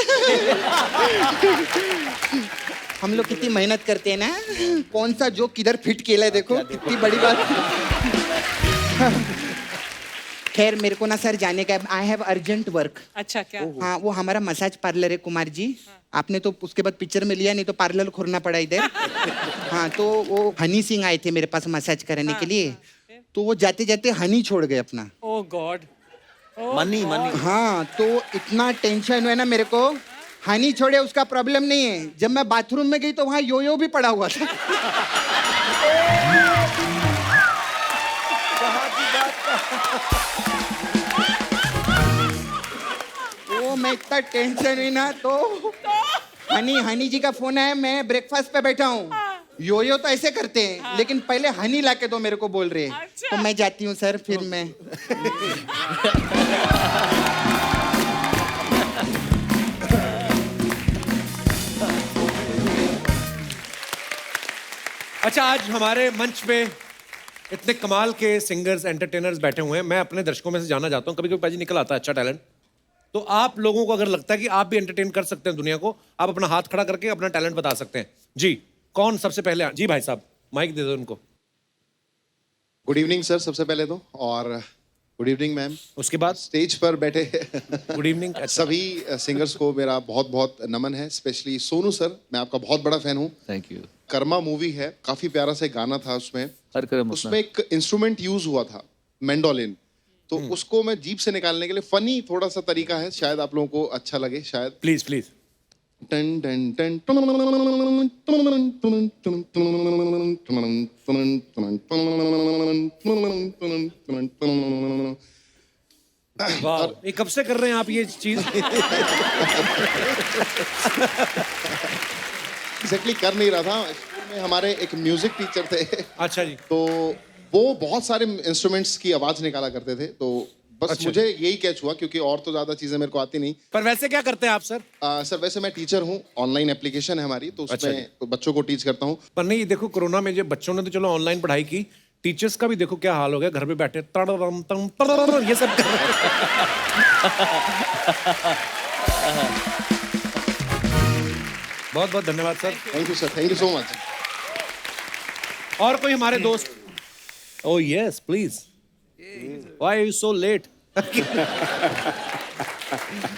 हम लोग कितनी मेहनत करते हैं ना, कौन सा जो किधर फिट केला है देखो, कितनी बड़ी बात। खैर मेरे को ना सर जाने का, आई हैव अर्जेंट वर्क। अच्छा क्या? हाँ वो हमारा मसाज पार्लर है कुमार जी, आपने तो उसके बाद पिक्चर में लिया, नहीं तो पार्लर खोलना पड़ा इधर। हाँ तो वो हनी सिंह आए थे मेरे पास मसाज कराने के लिए, तो वो जाते जाते हनी छोड़ गए अपना। ओह गॉड। Money money. हाँ तो इतना टेंशन हुआ ना मेरे को, हनी छोड़े उसका प्रॉब्लम नहीं है, जब मैं बाथरूम में गई तो वहाँ योयो भी पड़ा हुआ था। वो मैं इतना टेंशन हुई ना, तो हनी जी का फोन आया, मैं ब्रेकफास्ट पे बैठा हूँ, योयो तो ऐसे करते हैं लेकिन पहले हनी ला के दो मेरे को बोल रहे हैं। तो मैं जाती हूँ सर, फिर मैं अच्छा, आज हमारे मंच पे इतने कमाल के सिंगर्स एंटरटेनर्स बैठे हुए हैं, मैं अपने दर्शकों में से जानना चाहता हूँ, कभी कभी पाजी निकल आता है अच्छा टैलेंट, तो आप लोगों को अगर लगता है कि आप भी एंटरटेन कर सकते हैं दुनिया को, आप अपना हाथ खड़ा करके अपना टैलेंट बता सकते हैं। जी कौन सबसे पहले? जी भाई साहब माइक दे दो उनको। गुड इवनिंग सर सबसे पहले तो, और गुड इवनिंग मैम। उसके बाद स्टेज पर बैठे गुड इवनिंग सभी सिंगर्स को मेरा बहुत बहुत नमन है, स्पेशली सोनू सर, मैं आपका बहुत बड़ा फैन हूँ। Thank you. कर्मा मूवी है, काफी प्यारा सा गाना था उसमें, हर कर्म उसमें एक इंस्ट्रूमेंट यूज हुआ था मैंडोलिन, तो उसको मैं जीप से निकालने के लिए फनी थोड़ा सा तरीका है, शायद आप लोगों को अच्छा लगे शायद। Please please. टन टन टन वाह, ये कब से कर रहे हैं आप ये चीज? एग्जैक्टली कर नहीं रहा था, स्कूल में हमारे एक म्यूजिक टीचर थे। अच्छा जी। तो वो बहुत सारे इंस्ट्रूमेंट्स की आवाज निकाला करते थे, तो बस अच्छा। मुझे यही कैच हुआ, क्योंकि और तो ज्यादा चीजें मेरे को आती नहीं। पर वैसे क्या करते हैं आप सर? सर वैसे मैं टीचर हूँ, ऑनलाइन एप्लीकेशन है हमारी, तो अच्छा उसमें तो बच्चों को टीच करता हूँ। पर नहीं, देखो कोरोना में जब बच्चों ने तो चलो ऑनलाइन पढ़ाई की, टीचर्स का भी देखो क्या हाल हो गया, घर पे बैठे तड़रम तम तड़रम ये सब कर रहे हैं। बहुत बहुत धन्यवाद sir. Thank you sir, thank you so much. और कोई हमारे दोस्त? Oh yes please. Why are you so late?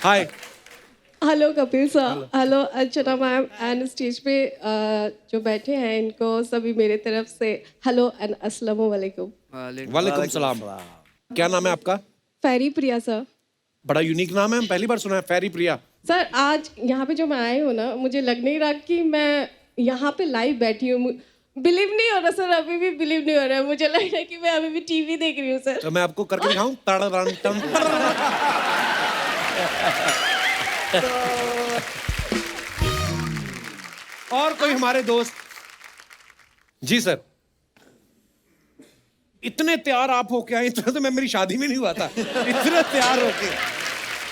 Hi. Hello Kapil sir, hello Archana ma'am, and stage पे जो बैठे हैं इनको सभी मेरे तरफ से हेलो एंड अस्सलाम वालेकुम। वालेकुम सलाम। क्या नाम है आपका? फेरी प्रिया सर। बड़ा यूनिक नाम है, हम पहली बार सुना है, फेरी प्रिया। सर आज यहाँ पे जो मैं आई हूँ ना, मुझे लग नहीं रहा कि मैं यहाँ पे लाइव बैठी हूँ, बिलीव नहीं हो रहा सर, अभी भी बिलीव नहीं हो रहा है, मुझे लग रहा है कि मैं अभी भी टीवी देख रही हूँ सर। तो मैं आपको करके दिखाऊं? और कोई हमारे दोस्त? जी सर। इतने तैयार आप होके आए, इतना तो मैं मेरी शादी में नहीं हुआ था, इतने तैयार होके,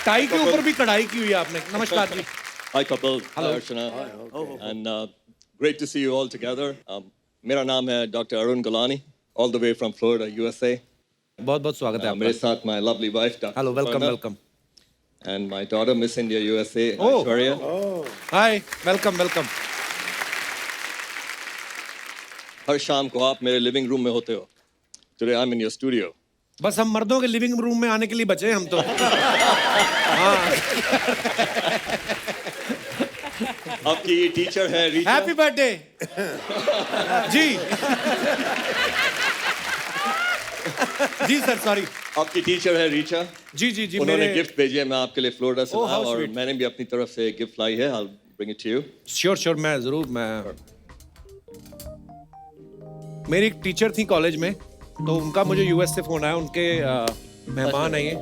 टाई के ऊपर भी कढ़ाई की हुई है आपने। नमस्कार जी। Hi Kapil, hi Hello. Archana, and great to see you all together. मेरा नाम है Dr. Arun Gulani, all the way from Florida, USA. बहुत बहुत स्वागत है आपका। मेरे साथ my lovely wife, Dr. Hello, welcome, Aparna, welcome. and my daughter, Miss India USA, Oh. Aishwarya. Hi, welcome, welcome. हर शाम को आप मेरे लिविंग रूम में होते हो. Today I'm in your studio. बस हम मर्दों के लिविंग रूम में आने के लिए बचे हैं हम तो। हाँ। आपकी टीचर है रीचा। हैप्पी बर्थडे जी। जी सर, सॉरी। आपकी टीचर है रीचा। जी जी जी। उन्होंने मेरे गिफ्ट भेजी है, मैं आपके लिए फ्लोरिडा से Oh, लाया, how और sweet. मैंने भी अपनी तरफ से गिफ्ट लाई है। I'll bring it to you. Sure sure, मैं जरूर। मैं मेरी एक टीचर थी कॉलेज में, तो उनका मुझे यूएस से फोन आया, उनके मेहमान आए हैं।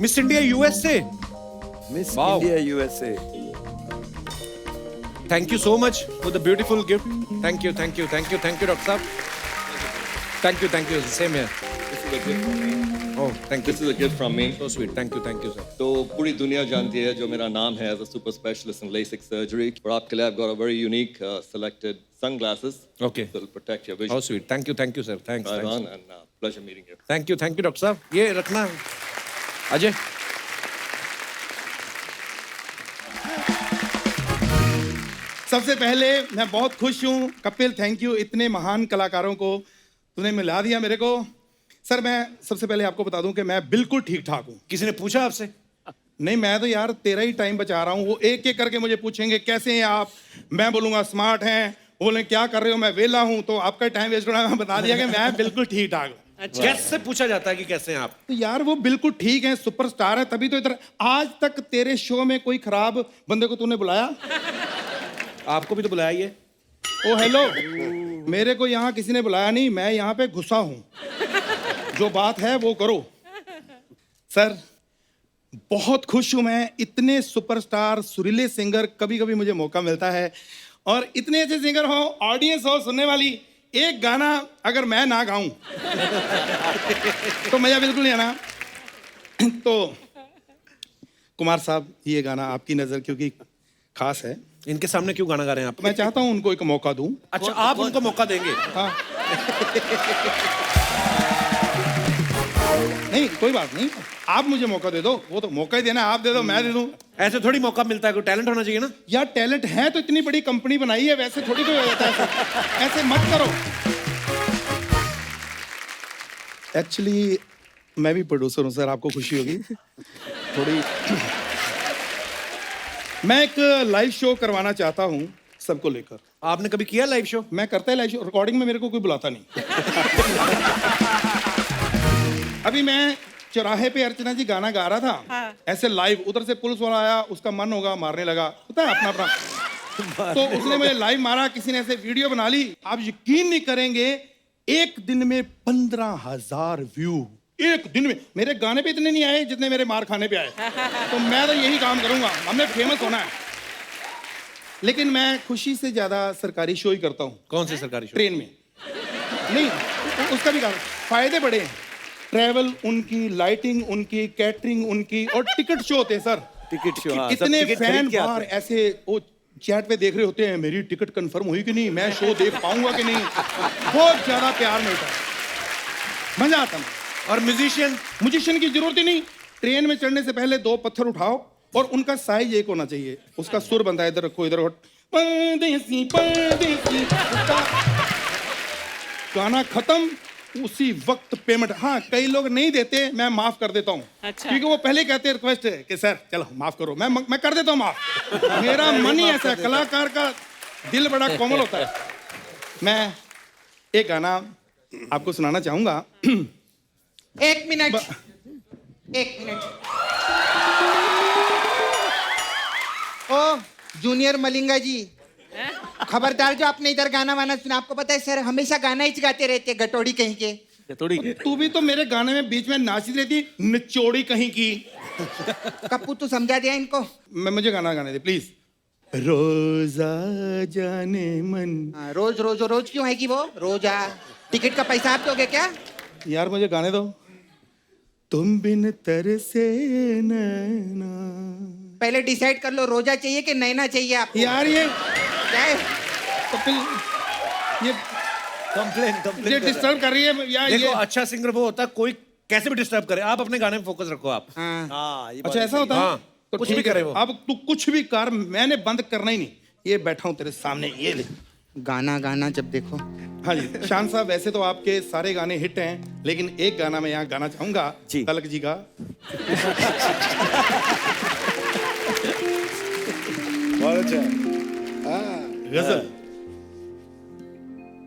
Miss India USA. Miss India USA. Thank you so much for the beautiful gift. Thank you thank you thank you thank you doctor साहब। Thank you same here. This is a gift for me. Oh thank you, This is a gift from me. So sweet, thank you sir. तो पूरी दुनिया जानती है जो मेरा नाम है as a super specialist in LASIK surgery. और आपके लिए I've got a very unique selected sunglasses. Okay. That will protect your vision. How sweet, thank you sir, thanks Right on, and pleasure meeting you. Thank you doctor साहब। ये रखना अजय। सबसे पहले मैं बहुत खुश हूँ कपिल, थैंक यू, इतने महान कलाकारों को तूने मिला दिया मेरे को। सर मैं सबसे पहले आपको बता दूं कि मैं बिल्कुल ठीक ठाक हूँ। किसी ने पूछा आपसे? नहीं, मैं तो यार तेरा ही टाइम बचा रहा हूँ। वो एक एक करके मुझे पूछेंगे कैसे हैं आप, मैं बोलूँगा स्मार्ट हैं, वो बोले क्या कर रहे हो, मैं वेला हूँ, तो आपका टाइम वेस्ट होना। मैं बता दिया कि मैं बिल्कुल ठीक ठाक हूँ। अच्छा। कैसे पूछा जाता है कि कैसे हैं आप? तो यार वो बिल्कुल ठीक है, सुपरस्टार है, तभी तो इधर। आज तक तेरे शो में कोई खराब बंदे को तूने बुलाया? आपको भी तो बुलाया ये। ओ हेलो, मेरे को यहाँ किसी ने बुलाया नहीं, मैं यहाँ पे घुसा हूँ। जो बात है वो करो। सर बहुत खुश हूँ मैं, इतने सुपरस्टार सुरीले सिंगर कभी कभी मुझे मौका मिलता है, और इतने अच्छे सिंगर हो, ऑडियंस हो सुनने वाली। एक गाना अगर मैं ना गाऊं तो मजा बिल्कुल नहीं आना। तो कुमार साहब, ये गाना आपकी नजर क्योंकि खास है। इनके सामने क्यों गाना गा रहे हैं आप? मैं चाहता हूं उनको एक मौका दूं। अच्छा, आप उनको मौका देंगे? हाँ। नहीं कोई बात नहीं, आप मुझे मौका दे दो। वो तो मौका ही देना, आप दे दो मैं दे दूं। ऐसे थोड़ी मौका मिलता है, कोई टैलेंट होना चाहिए ना। यार टैलेंट है तो इतनी बड़ी कंपनी बनाई है, वैसे थोड़ी कोई हो जाता है। ऐसे मत करो। एक्चुअली मैं भी प्रोड्यूसर हूँ सर, आपको खुशी होगी थोड़ी। मैं एक लाइव शो करवाना चाहता हूँ सबको लेकर। आपने कभी किया लाइव शो? मैं करता है लाइव शो, रिकॉर्डिंग में मेरे को कोई बुलाता नहीं। अभी मैं चौराहे पे अर्चना जी गाना गा रहा था। हाँ। ऐसे लाइव, उधर से पुलिस वाला आया, उसका मन होगा मारने लगा, पता है अपना अपना। तो उसने मुझे लाइव मारा, किसी ने ऐसे वीडियो बना ली। आप यकीन नहीं करेंगे, एक दिन में 15,000 व्यू। एक दिन में। मेरे गाने पे इतने नहीं आए जितने मेरे मार खाने पे आए। तो मैं तो यही काम करूंगा, हमने फेमस होना है। लेकिन मैं खुशी से ज्यादा सरकारी शो ही करता हूँ। कौन से सरकारी शो? ट्रेन में। नहीं, उसका भी कारण, फायदे बड़े हैं। ट्रैवल उनकी, लाइटिंग उनकी, कैटरिंग उनकी, और टिकट शो होते हैं सर। टिकट शो, हाँ, कितने सब टिकट फैन खरीद के आते बाहर हैं। ऐसे वो चैट पे देख रहे होते हैं, मेरी टिकट कंफर्म हुई कि नहीं, मैं शो देख पाऊंगा कि नहीं। बहुत ज्यादा प्यार मिलता है, मजा आता है। और म्यूजिशियन की जरूरत ही नहीं। ट्रेन में चढ़ने से पहले 2 पत्थर उठाओ, और उनका साइज एक होना चाहिए, उसका सुर बनता है, इधर रखो इधर रखो, परदेसी परदेसी। गाना खत्म, उसी वक्त पेमेंट। हाँ, कई लोग नहीं देते, मैं माफ कर देता हूँ। अच्छा। क्योंकि वो पहले कहते हैं रिक्वेस्ट है कि सर चलो माफ करो, मैं कर देता हूँ माफ। मेरा मन ही ऐसा है, कलाकार का दिल बड़ा कोमल होता है। मैं एक गाना आपको सुनाना चाहूंगा। एक मिनट, एक मिनट। ओ जूनियर मलिंगा जी, खबरदार जो आपने इधर गाना वाना सुना। आपको पता है सर हमेशा गाना ही गाते रहते, गटोड़ी कहीं के। गटोड़ी? तू भी तो मेरे गाने में बीच में नाचती रहती, निचोड़ी कहीं की। कप्पू तू समझा दिया इनको। मुझे गाना गाने दे प्लीज। रोजा जाने मन। रोज रोज रोज क्यों आएगी वो? रोजा टिकट का पैसा आप दोगे क्या? यार मुझे गाने दो। तुम बिन तरसे नैना। पहले डिसाइड कर लो, रोजा चाहिए कि नैना चाहिए आपको? यार ये क्या है? ये कंप्लेन ये डिस्टर्ब कर रही है यार। देखो, ये अच्छा सिंगर वो होता है कोई कैसे भी डिस्टर्ब करे, आप अपने गाने में फोकस रखो आप। हाँ। अच्छा ऐसा होता है। हाँ, तो कुछ ठीक भी करे है, वो। अब तू कुछ भी कर, मैंने बंद करना ही नहीं। ये बैठा हूँ तेरे सामने, ये ले गाना गाना जब देखो। हाँ जी शान साहब, वैसे तो आपके सारे गाने हिट हैं, लेकिन एक गाना मैं यहाँ गाना चाहूंगा तलक जी का। बहुत अच्छा। गजल।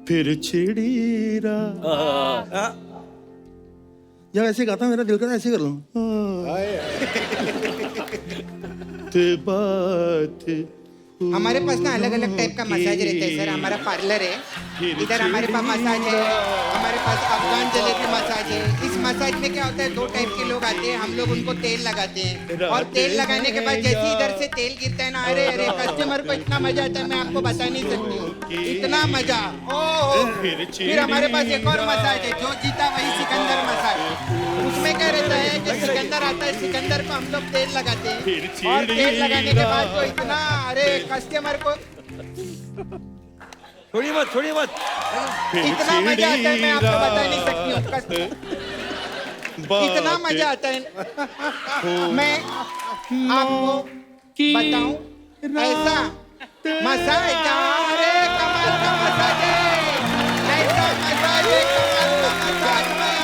फिर छिड़ी रात। जब ऐसे गाता मेरा दिल करता ऐसे कर लूं। बात हमारे पास ना अलग अलग टाइप का मसाज रहता है सर, हमारा पार्लर है, इधर हमारे पास मसाज है, हमारे पास अफगान जलेबी मसाज है। इस मसाज में क्या होता है, दो टाइप के लोग आते हैं, हम लोग उनको तेल लगाते हैं और तेल लगाने के बाद जैसे इधर से तेल गिरता है ना, अरे अरे कस्टमर को इतना मजा आता है मैं आपको बता नहीं सकती हूँ, इतना मजा। ओ फिर हमारे पास एक और मसाज है, जो जीता वही सिकंदर मसाज। उसमें क्या रहता है, जो सिकंदर आता है सिकंदर को हम लोग तेल लगाते हैं और तेल लगाने के बाद तो इतना, अरे कस्टमर को छोड़िए मत इतना मजा आता है मैं आपको बता नहीं सकती हूँ, इतना मजा आता है मैं आपको बताऊं, ऐसा मसाज, अरे कमाल का मसाज है, ऐसा मसाज है, कमाल का मसाज मैं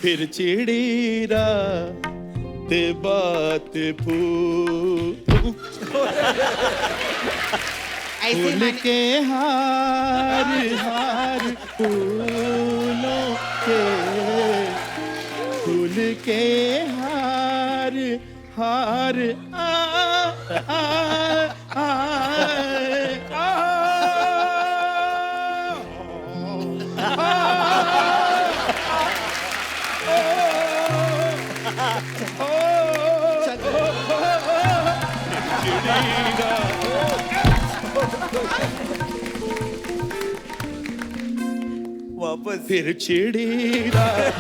फिर चिड़ी रात बात फूल के हार हार फूलों के, फूल के हार हार आ आ आ वापस फिर चिड़ी रात